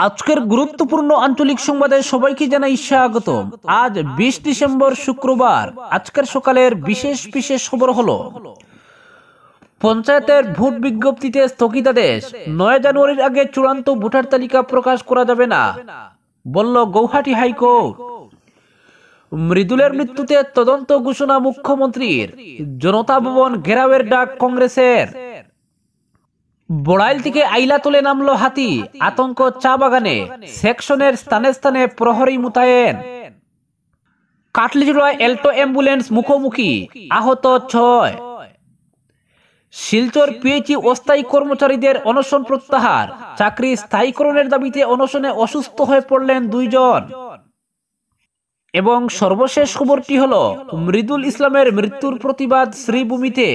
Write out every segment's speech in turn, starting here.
আজকের গুরুত্বপূর্ণ আঞ্চলিক সংবাদে সবাইকে জানাই স্বাগতম। আজ 20 ডিসেম্বর শুক্রবার। আজকের সকালের বিশেষ বিশেষ খবর হলো, পঞ্চায়েতের ভোট বিজ্ঞপ্তিতে স্থগিতাদেশ, 9 জানুয়ারির আগে চূড়ান্ত ভোটার তালিকা প্রকাশ করা যাবে না বলল গৌহাটি হাইকোর্ট। মৃদুলের মৃত্যুতে তদন্ত ঘোষণা মুখ্যমন্ত্রীর, জনতা ভবন ঘেরাওয়ের ডাক কংগ্রেসের। বড়াইল থেকে আইলাতলে নামলো হাতি, আতঙ্ক চা বাগানে, সেকশনের স্থানে স্থানে প্রহরী মোতায়েন। কাটলিজোড়ায় এল্টো অ্যাম্বুলেন্স মুখোমুখি, আহত 6। শিলচর পিএইচই অস্থায়ী কর্মচারীদের অনশন প্রত্যাহার, চাকরি স্থায়ীকরণের দাবিতে অনশনে অসুস্থ হয়ে পড়লেন 2 জন। এবং সর্বশেষ খবরটি হলো, মৃদুল ইসলামের মৃত্যুর প্রতিবাদ শ্রীভূমিতে।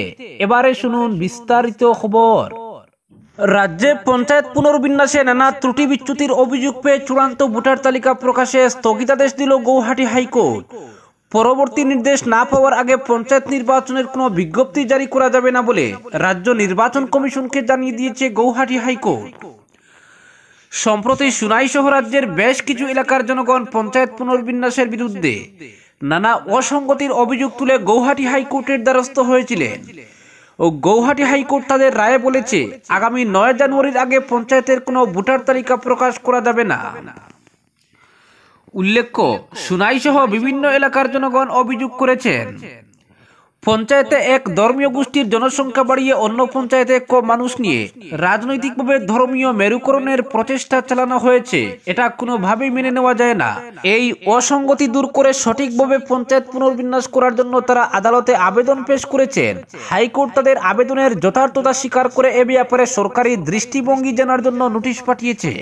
এবারে শুনুন বিস্তারিত খবর। রাজ্যে পঞ্চায়েত পুনর্বিন্যাসে নানা ত্রুটি বিচ্যুতির অভিযোগ পেয়ে চূড়ান্ত ভোটার তালিকা প্রকাশে স্থগিতাদেশ দিল গৌহাটি হাইকোর্ট। পরবর্তী নির্দেশ না পাওয়ার আগে পঞ্চায়েত নির্বাচনের কোনো বিজ্ঞপ্তি জারি করা যাবে না বলে রাজ্য নির্বাচন কমিশনকে জানিয়ে দিয়েছে গৌহাটি হাইকোর্ট। সম্প্রতি সুনাই সহ রাজ্যের বেশ কিছু এলাকার জনগণ পঞ্চায়েত পুনর্বিন্যাসের বিরুদ্ধে নানা অসঙ্গতির অভিযোগ তুলে গৌহাটি হাইকোর্টের দ্বারস্থ হয়েছিলেন। ও গৌহাটি হাইকোর্ট তাদের রায়ে বলেছে, আগামী 9 জানুয়ারির আগে পঞ্চায়েতের কোনো ভোটার তালিকা প্রকাশ করা যাবে না। উল্লেখ্য, সুনাই সহ বিভিন্ন এলাকার জনগণ অভিযোগ করেছেন, পঞ্চায়েতে এক ধর্মীয় গোষ্ঠীর জনসংখ্যা বাড়িয়ে অন্য পঞ্চায়েতে কম মানুষ নিয়ে রাজনৈতিকভাবে ধর্মীয় মেরুকরণের প্রচেষ্টা চালানো হয়েছে। এটা কোনোভাবেই মেনে নেওয়া যায় না। এই অসঙ্গতি দূর করে সঠিকভাবে পঞ্চায়েত পুনর্বিন্যাস করার জন্য তারা আদালতে আবেদন পেশ করেছেন। হাইকোর্ট তাদের আবেদনের যথার্থতা স্বীকার করে এ ব্যাপারে সরকারি দৃষ্টিভঙ্গি জানার জন্য নোটিশ পাঠিয়েছে।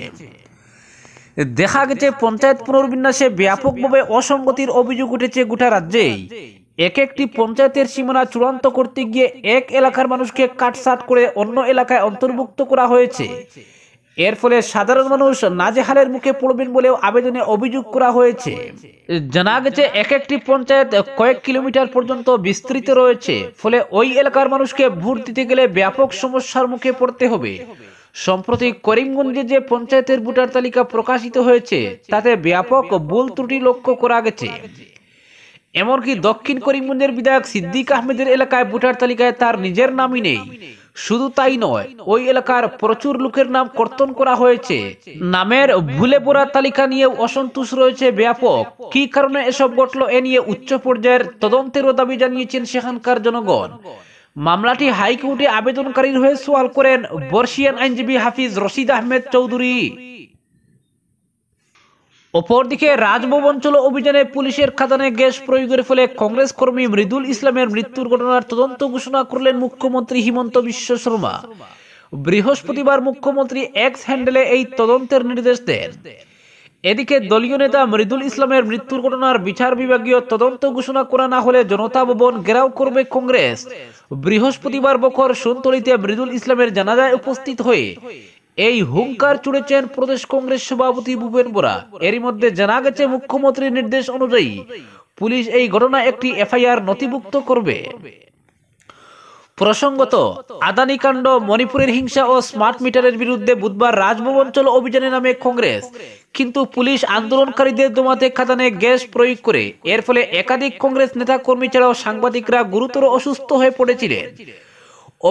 দেখা গেছে, পঞ্চায়েত পুনর্বিন্যাসে ব্যাপকভাবে অসঙ্গতির অভিযোগ উঠেছে গোটা রাজ্যেই। এক একটি পঞ্চায়েতের সীমানা চূড়ান্ত করতে গিয়ে এক এলাকার মানুষকে কাটছাঁট করে অন্য এলাকায় অন্তর্ভুক্ত করা হয়েছে। এর ফলে সাধারণ মানুষ নাজেহালের মুখে পড়বেন বলেও আবেদনে অভিযোগ করা হয়েছে। জানা গেছে, এক একটি পঞ্চায়েত কয়েক কিলোমিটার পর্যন্ত বিস্তৃত রয়েছে। ফলে ওই এলাকার মানুষকে ভোট দিতে গেলে ব্যাপক সমস্যার মুখে পড়তে হবে। সম্প্রতি করিমগঞ্জে যে পঞ্চায়েতের ভোটার তালিকা প্রকাশিত হয়েছে তাতে ব্যাপক ভুল ত্রুটি লক্ষ্য করা গেছে। এমনকি দক্ষিণ করিমগঞ্জের বিধায়ক সিদ্দিক আহমেদের এলাকায় ভোটার তালিকায় তার নিজের নামই নেই। শুধু তাই নয়, ওই এলাকার প্রচুর লোকের নাম কর্তন করা হয়েছে। নামের ভুলে পড়া তালিকা নিয়ে অসন্তোষ রয়েছে ব্যাপক। কি কারণে এসব ঘটল, এ নিয়ে উচ্চ পর্যায়ের তদন্তেরও দাবি জানিয়েছেন সেখানকার জনগণ। মামলাটি হাইকোর্টে আবেদনকারীর হয়ে সওয়াল করেন বর্ষিয়ান আইনজীবী হাফিজ রশিদ আহমেদ চৌধুরী। অপরদিকে রাজভবন চলো অভিযানে পুলিশের খাদানে গ্যাস প্রয়োগের ফলে কংগ্রেস কর্মী মৃদুল ইসলামের মৃত্যুর ঘটনার তদন্ত ঘোষণা করলেন মুখ্যমন্ত্রী হিমন্ত বিশ্ব শর্মা। বৃহস্পতিবার মুখ্যমন্ত্রী এক্স হ্যান্ডেলে এই তদন্তের নির্দেশ দেন। এদিকে দলীয় নেতা মৃদুল ইসলামের মৃত্যুর ঘটনার বিচার বিভাগীয় তদন্ত ঘোষণা করা না হলে জনতা ভবন ঘেরাও করবে কংগ্রেস। বৃহস্পতিবার বখর সোনতলীতে মৃদুল ইসলামের জানাজায় উপস্থিত হয়ে এই হুঙ্কার ছুড়েছেন প্রদেশ কংগ্রেস সভাপতি ভূপেন বোরা। এরই মধ্যে জানা গেছে, মুখ্যমন্ত্রীর নির্দেশ অনুযায়ী পুলিশ এই ঘটনা একটি এফআইআর নথিভুক্ত করবে। প্রসঙ্গত, আদানি কাণ্ড, মণিপুরের হিংসা ও স্মার্ট মিটারের বিরুদ্ধে বুধবার রাজভবন চলো অভিযানে নামে কংগ্রেস। কিন্তু পুলিশ আন্দোলনকারীদের দমাতে খাদানে গ্যাস প্রয়োগ করে। এর ফলে একাধিক কংগ্রেস নেতা কর্মী ছাড়াও সাংবাদিকরা গুরুতর অসুস্থ হয়ে পড়েছিলেন।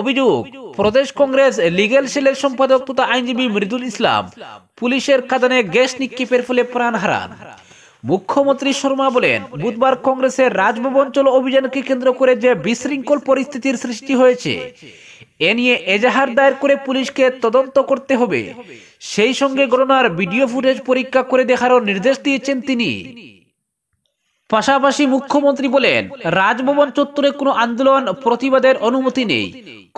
অভিযোগ, প্রদেশ কংগ্রেস লিগ্যাল সেলের সম্পাদক তথা আইনজীবী মৃদুল ইসলাম পুলিশের খাদানে গ্যাস নিক্ষেপের ফলে প্রাণ হারান। মুখ্যমন্ত্রী শর্মা বলেন, বুধবার কংগ্রেসের রাজভবন চলো অভিযানকে কেন্দ্র করে যে বিশৃঙ্খল পরিস্থিতির সৃষ্টি হয়েছে, এ নিয়ে এজাহার দায়ের করে পুলিশকে তদন্ত করতে হবে। সেই সঙ্গে ঘটনার ভিডিও ফুটেজ পরীক্ষা করে দেখারও নির্দেশ দিয়েছেন তিনি। পাশাপাশি মুখ্যমন্ত্রী বলেন, রাজভবন চত্বরে কোনো আন্দোলন প্রতিবাদের অনুমতি নেই।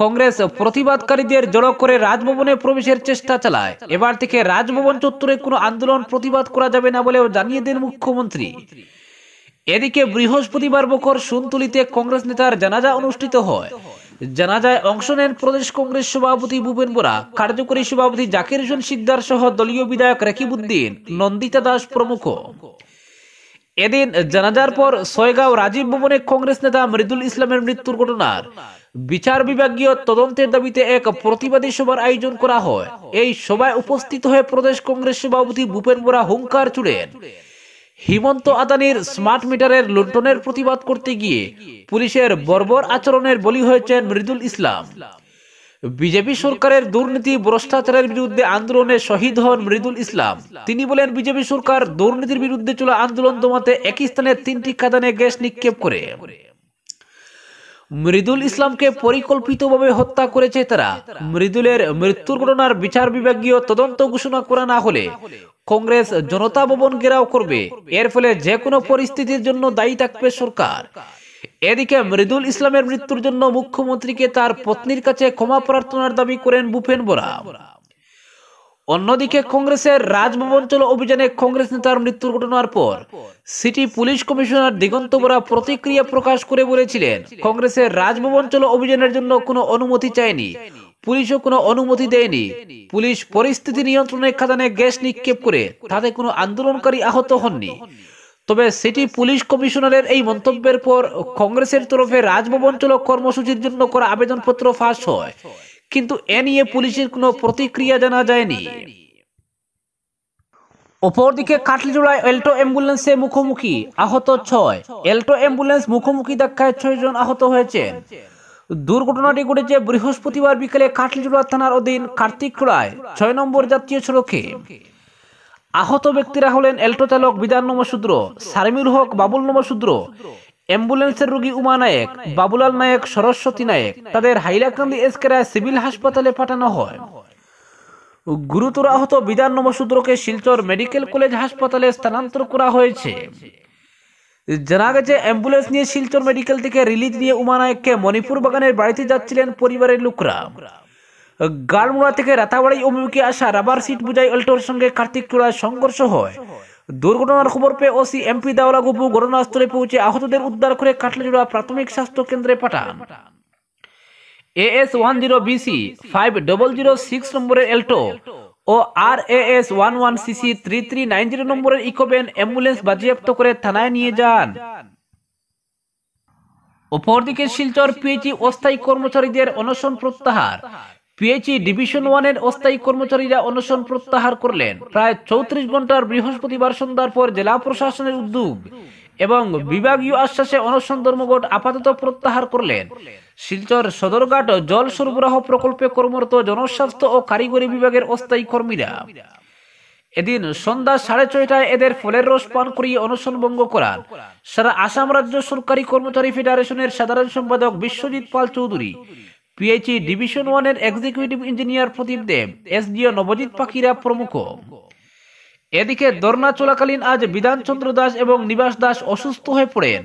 কংগ্রেস প্রতিবাদকারীদের জড়ো করে রাজভবনে প্রবেশের চেষ্টা চালায়। এবার থেকে রাজভবন চত্বরে কোনো আন্দোলন প্রতিবাদ করা যাবে না বলেও জানিয়ে দেন মুখ্যমন্ত্রী। এদিকে বৃহস্পতিবার বখর সোনতলীতে কংগ্রেস নেতার জানাজা অনুষ্ঠিত হয়। জানাজায় অংশ নেন প্রদেশ কংগ্রেস সভাপতি ভূপেন বোরা, কার্যকরী সভাপতি জাকির হোসেন সিকদার সহ দলীয় বিধায়ক রকিবউদ্দিন, নন্দিতা দাস প্রমুখ। এদিন জানাজার পর সয়গাঁও রাজীব ভবনে কংগ্রেস নেতা মৃদুল ইসলামের মৃত্যুর ঘটনার বিচার বিভাগীয় তদন্তের দাবিতে এক প্রতিবাদী সভার আয়োজন করা হয়। এই সভায় উপস্থিত হয়ে প্রদেশ কংগ্রেস সভাপতি ভূপেন বোরা হুঙ্কার ছুড়েন, হিমন্ত আদানির স্মার্ট মিটারের লুণ্ঠনের প্রতিবাদ করতে গিয়ে পুলিশের বর্বর আচরণের বলি হয়েছেন মৃদুল ইসলাম। বিজেপি সরকারের দুর্নীতি ভ্রষ্টাচারের বিরুদ্ধে আন্দোলনে শহীদ হন মৃদুল ইসলাম। তিনি বলেন, বিজেপি সরকার দুর্নীতির বিরুদ্ধে চলা আন্দোলন দমাতে একই স্থানে 3টি কাঁদানে গ্যাস নিক্ষেপ করে মৃদুল ইসলামকে পরিকল্পিতভাবে হত্যা করেছে তারা। মৃদুলের মৃত্যুর ঘটনার বিচার বিভাগীয় তদন্ত ঘোষণা করা না হলে কংগ্রেস জনতা ভবন ঘেরাও করবে। এর ফলে যে কোনো পরিস্থিতির জন্য দায়ী থাকবে সরকার। এদিকে মৃদুল ইসলামের মৃত্যুর জন্য মুখ্যমন্ত্রীকে তার পত্নীর কাছে ক্ষমা প্রার্থনার দাবি করেন ভূপেন বোরা। অন্যদিকে কংগ্রেসের রাজভবন চলো অভিযানে কংগ্রেস নেতার মৃত্যুর ঘটনার পর সিটি পুলিশ কমিশনার দিগন্ত বোরা প্রতিক্রিয়া প্রকাশ করে বলেছিলেন, কংগ্রেসের রাজভবন চলো অভিযানের জন্য কোনো অনুমতি চায়নি, পুলিশও কোনো অনুমতি দেয়নি। পুলিশ পরিস্থিতি নিয়ন্ত্রণে কাঁদানে গ্যাস নিক্ষেপ করে তাতে কোনো আন্দোলনকারী আহত হননি। তবে সিটি পুলিশ কমিশনারের এই মন্তব্যের পর কংগ্রেসের তরফে রাজভবন চলো কর্মসূচির জন্য করা আবেদনপত্র ফাঁস হয়, কিন্তু এ নিয়ে পুলিশের কোনো প্রতিক্রিয়া জানা যায়নি। অপরদিকে কাটলিজোড়ায় এল্টো অ্যাম্বুলেন্সে মুখোমুখি, আহত 6। এল্টো অ্যাম্বুলেন্স মুখোমুখি ধাক্কায় 6 জন আহত হয়েছেন। দুর্ঘটনাটি ঘটেছে বৃহস্পতিবার বিকেলে কাটলিজোড়া থানার অধীন কার্তিকখোড়ায় 6 নম্বর জাতীয় সড়কে। আহত ব্যক্তিরা হলেন এল্টো চালক বিধান নমশূদ্র, সারমিউল হক বাবুল নমশূদ্র, অ্যাম্বুলেন্সের রোগী উমা নায়েক, বাবুলাল নায়েক, সরস্বতী নায়েক। তাদের হাইলাকান্দি এসকেরায় সিভিল হাসপাতালে পাঠানো হয়। গুরুতর আহত বিধান নমশূদ্রকে শিলচর মেডিকেল কলেজ হাসপাতালে স্থানান্তর করা হয়েছে। জানা গেছে, অ্যাম্বুলেন্স নিয়ে শিলচর মেডিকেল থেকে রিলিজ নিয়ে উমা নায়েককে মণিপুর বাগানের বাড়িতে যাচ্ছিলেন পরিবারের লোকরা। গালমুড়া থেকে রাতাবাড়ি অভিমুখে আসা রাবার সিট বুঝাই অল্টোর সঙ্গে কার্তিকখোড়ায় সংঘর্ষ হয়। দুর্ঘটনার খবর পেয়ে ওসি এমপি দাওলা গুপু ঘটনাস্থলে পৌঁছে আহতদের উদ্ধার করে কাটলিজোড়া প্রাথমিক স্বাস্থ্য কেন্দ্রে পাঠান। AS10BC 5006 নম্বরের এল্টো ও RAS11CC 3390 নম্বরের ইকোভ্যান অ্যাম্বুলেন্স বাজেয়াপ্ত করে থানায় নিয়ে যান। অপরদিকে শিলচর পিএইচই অস্থায়ী কর্মচারীদের অনশন প্রত্যাহার। পিএইচই ডিভিশন 1-এর অস্থায়ী কর্মচারীরা অনশন প্রত্যাহার করলেন। প্রায় 34 ঘন্টার বৃহস্পতিবার সন্ধ্যার পর জেলা প্রশাসনের উদ্যোগ এবং বিভাগীয় আশ্বাসে অনশন ধর্মঘট আপাতত প্রত্যাহার করলেন শিলচর সদরঘাট জল সরবরাহ প্রকল্পে কর্মরত জনস্বাস্থ্য ও কারিগরি বিভাগের অস্থায়ী কর্মীরা। এদিন সন্ধ্যা 6:30টায় এদের ফলের রস পান করিয়ে অনশন ভঙ্গ করান সারা আসাম রাজ্য সরকারি কর্মচারী ফেডারেশনের সাধারণ সম্পাদক বিশ্বজিৎ পাল চৌধুরী, পিএইচই ডিভিশন 1-এর executive engineer Pradip Deb, S D O Nabajit Pakhira প্রমুখ। এদিকে ধর্না চলাকালীন আজ বিধানচন্দ্র দাস এবং নিবাস দাস অসুস্থ হয়ে পড়েন।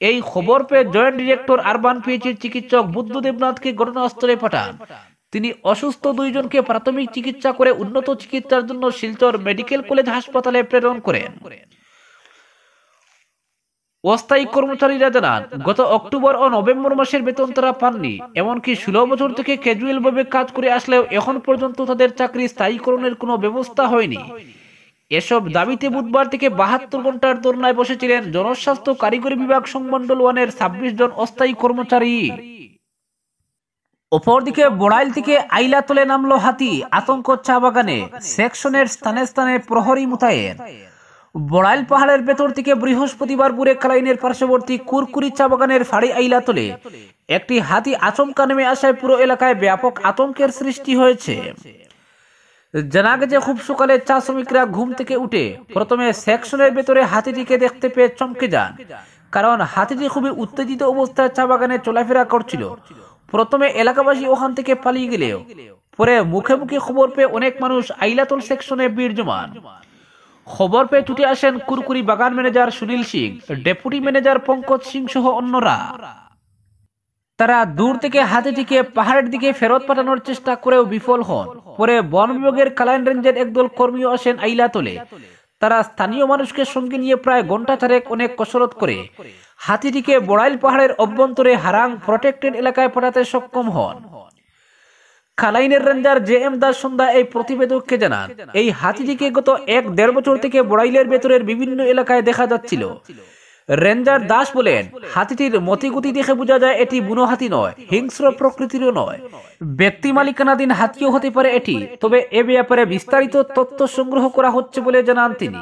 এই খবর পেয়ে জয়েন্ট ডিরেক্টর আরবান পিএইচির চিকিৎসক বুদ্ধ দেবনাথকে ঘটনাস্থলে পাঠান। তিনি অসুস্থ 2 জনকে প্রাথমিক চিকিৎসা করে উন্নত চিকিৎসার জন্য শিলচর মেডিকেল কলেজ হাসপাতালে প্রেরণ করেন। অস্থায়ী কর্মচারীরা জানান, গত অক্টোবর ও নভেম্বর মাসের বেতন তারা পাননি। এমনকি 16 বছর থেকে ক্যাজুয়াল ভাবে কাজ করে আসলেও এখন পর্যন্ত তাদের চাকরি স্থায়ীকরণের কোনো ব্যবস্থা হয়নি। এসব দাবিতে বুধবার থেকে 72 ঘন্টার ধর্নায় বসেছিলেন জনস্বাস্থ্য কারিগরি বিভাগ সংমণ্ডল 1-এর 26 জন অস্থায়ী কর্মচারী। অপরদিকে বড়াইল থেকে আইলাতলে নামলো হাতি, আতঙ্ক চা বাগানে, সেকশনের স্থানে স্থানে প্রহরী মোতায়েন। বড়াইল পাহাড়ের ভেতর থেকে বৃহস্পতিবার বুড়ে কালাইনের পার্শ্ববর্তী কুরকুরি চা বাগানের ফাড়ি আইলাতলে একটি হাতি আচমকা নেমে আসায় পুরো এলাকায় ব্যাপক আতঙ্কের সৃষ্টি হয়েছে। জানা গেছে, খুব সকালে চা শ্রমিকরা ঘুম থেকে উঠে প্রথমে সেকশনের ভেতরে হাতিটিকে দেখতে পেয়ে চমকে যান, কারণ হাতিটি খুবই উত্তেজিত অবস্থায় চা বাগানে চলাফেরা করছিল। প্রথমে এলাকাবাসী ওখান থেকে পালিয়ে গেলেও পরে মুখে মুখে খবর পেয়ে অনেক মানুষ আইলাতল সেকশনে ভিড় জমান। খবর পেয়ে ছুটে আসেন কুরকুরি বাগান manager Sunil Singh, deputy manager Pankaj Singh সহ অন্যরা। তারা দূর থেকে হাতিটিকে পাহাড়ের দিকে ফেরত পাঠানোর চেষ্টা করেও বিফল হন। পরে বন বিভাগের কালাইন রেঞ্জের একদল কর্মীও আসেন আইলাতলে। তারা স্থানীয় মানুষকে সঙ্গে নিয়ে প্রায় ঘন্টা 4 অনেক কসরত করে হাতিটিকে বড়াইল পাহাড়ের অভ্যন্তরে হারাং প্রটেক্টেড এলাকায় পাঠাতে সক্ষম হন। কালাইনের রেঞ্জার JM দাস সন্ধ্যা এই প্রতিবেদককে জানান, এই হাতিটিকে গত 1-1.5 বছর থেকে বড়াইলের ভেতরের বিভিন্ন এলাকায় দেখা যাচ্ছিল। রেঞ্জার দাস বলেন, হাতিটির মতিগতি দেখে বোঝা যায় এটি বুনো হাতি নয়, হিংস্র প্রকৃতিরও নয়, ব্যক্তি মালিকানাধীন হাতিও হতে পারে এটি। তবে এ ব্যাপারে বিস্তারিত তথ্য সংগ্রহ করা হচ্ছে বলে জানান তিনি।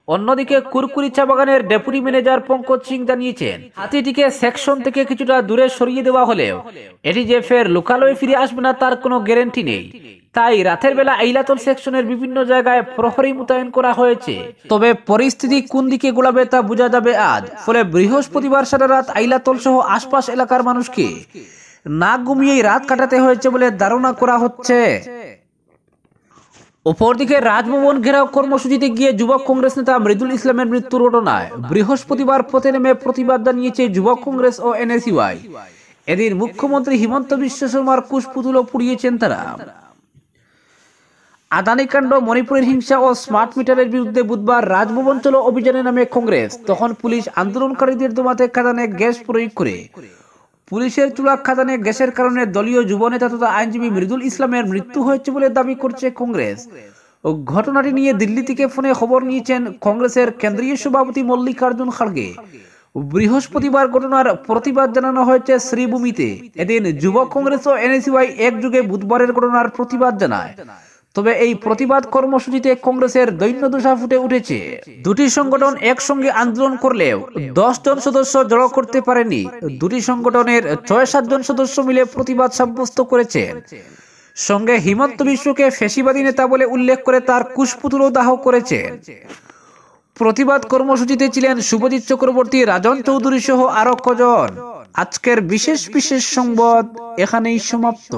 অন্যদিকে কুরকুরি চা বাগানের ডেপুটি ম্যানেজার পঙ্কজ সিং জানিয়েছেন, হাতিটিকে সেকশন থেকে কিছুটা দূরে সরিয়ে দেওয়া হলেও এটি যে ফের লোকালয়ে ফিরে আসবে না তার কোনো গ্যারান্টি নেই। তাই রাতের বেলা আইলাতল সেকশনের বিভিন্ন জায়গায় প্রহরী মোতায়েন করা হয়েছে। তবে পরিস্থিতি কোন দিকে গোলাবে তা বোঝা যাবে আজ। ফলে বৃহস্পতিবার সারা রাত আইলাতল সহ আশপাশ এলাকার মানুষকে না ঘুমিয়েই রাত কাটাতে হয়েছে বলে ধারণা করা হচ্ছে। অপরদিকে রাজভবন ঘেরাও কর্মসূচিতে গিয়ে যুবক কংগ্রেস নেতা মৃদুল ইসলামের মৃত্যুর ঘটনায় বৃহস্পতিবার পথে নেমে প্রতিবাদ জানিয়েছে যুবক কংগ্রেস ও এনএসইউআই। এদিন মুখ্যমন্ত্রী হিমন্ত বিশ্ব শর্মার কুশপুতুলও পুড়িয়েছেন তারা। আদানিকাণ্ড, মণিপুরের হিংসা ও স্মার্ট মিটারের বিরুদ্ধে বুধবার রাজভবন চলো অভিযানে নামে কংগ্রেস। তখন পুলিশ আন্দোলনকারীদের দমাতে খাদানে গ্যাস প্রয়োগ করে। পুলিশের চুলা খাদানে গ্যাসের কারণে দলীয় যুবনেতা তথা আইনজীবী মৃদুল ইসলামের মৃত্যু হয়েছে বলে দাবি করছে কংগ্রেস। ঘটনাটি নিয়ে দিল্লি থেকে ফোনে খবর নিয়েছেন কংগ্রেসের কেন্দ্রীয় সভাপতি মল্লিকার্জুন খাড়গে। বৃহস্পতিবার ঘটনার প্রতিবাদ জানানো হয়েছে শ্রীভূমিতে। এদিন যুবক কংগ্রেস ও এনএসইউআই একযোগে বুধবারের ঘটনার প্রতিবাদ জানায়। তবে এই প্রতিবাদ কর্মসূচিতে কংগ্রেসের দৈন্যদশা ফুটে উঠেছে। দুটি সংগঠন একসঙ্গে আন্দোলন করলেও 10 জন সদস্য জড়ো করতে পারেনি। দুটি সংগঠনের 6-7 জন সদস্য মিলে প্রতিবাদ সাব্যস্ত করেছেন। সঙ্গে হিমন্ত বিশ্বকে ফ্যাসিবাদী নেতা বলে উল্লেখ করে তার কুশপুতুলও দাহ করেছেন। প্রতিবাদ কর্মসূচিতে ছিলেন শুভজিৎ চক্রবর্তী, রাজন চৌধুরী সহ আরো কজন। আজকের বিশেষ সংবাদ এখানেই সমাপ্ত।